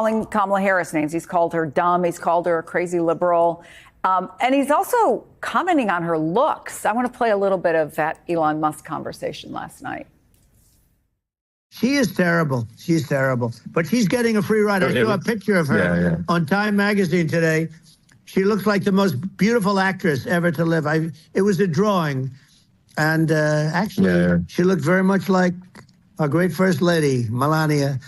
Calling Kamala Harris names. He's called her dumb. He's called her a crazy liberal. And he's also commenting on her looks. I want to play a little bit of that Elon Musk conversation last night. She is terrible. She's terrible. But she's getting a free ride. I saw a picture of her on Time magazine today. She looks like the most beautiful actress ever to live. It was a drawing. And actually, she looked very much like our great first lady, Melania.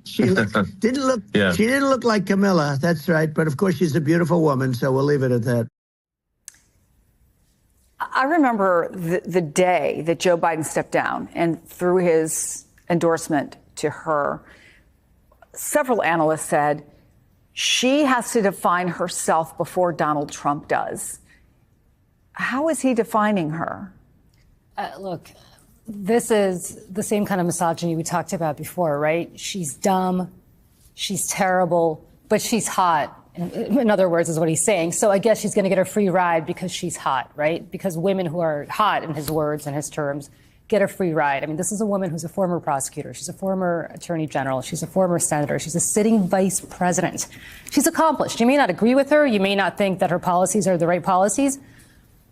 She didn't look like Camilla. That's right. But of course, she's a beautiful woman. So we'll leave it at that. I remember the day that Joe Biden stepped down and threw his endorsement to her. Several analysts said she has to define herself before Donald Trump does. How is he defining her? Look, this is the same kind of misogyny we talked about before, right? She's dumb, she's terrible, but she's hot. In other words, is what he's saying. So I guess she's going to get a free ride because she's hot, right? Because women who are hot, in his words and his terms, get a free ride. I mean, this is a woman who's a former prosecutor. She's a former attorney general. She's a former senator. She's a sitting vice president. She's accomplished. You may not agree with her. You may not think that her policies are the right policies,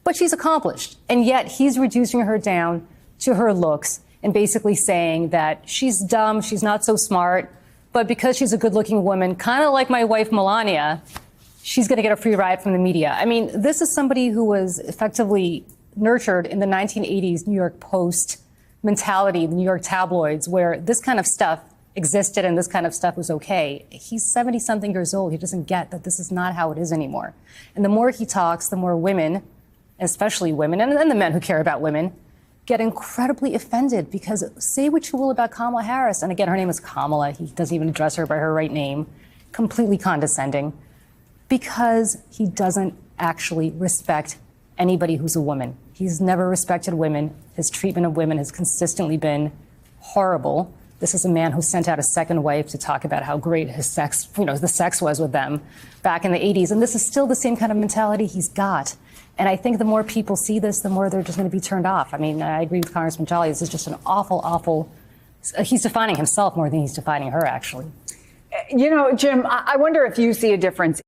but she's accomplished. And yet he's reducing her down to her looks and basically saying that she's dumb, she's not so smart, but because she's a good-looking woman, kind of like my wife Melania, she's going to get a free ride from the media. I mean, this is somebody who was effectively nurtured in the 1980s New York Post mentality, the New York tabloids, where this kind of stuff existed and this kind of stuff was okay. He's 70-something years old. He doesn't get that this is not how it is anymore. And the more he talks, the more women, especially women, and the men who care about women, get incredibly offended because say what you will about Kamala Harris. And again, her name is Kamala. He doesn't even address her by her right name. Completely condescending because he doesn't actually respect anybody who's a woman. He's never respected women. His treatment of women has consistently been horrible. This is a man who sent out a second wife to talk about how great his sex, the sex was with them back in the 80s. And this is still the same kind of mentality he's got. And I think the more people see this, the more they're just going to be turned off. I mean, I agree with Congressman Jolly. This is just an awful, he's defining himself more than he's defining her, actually. You know, Jim, I wonder if you see a difference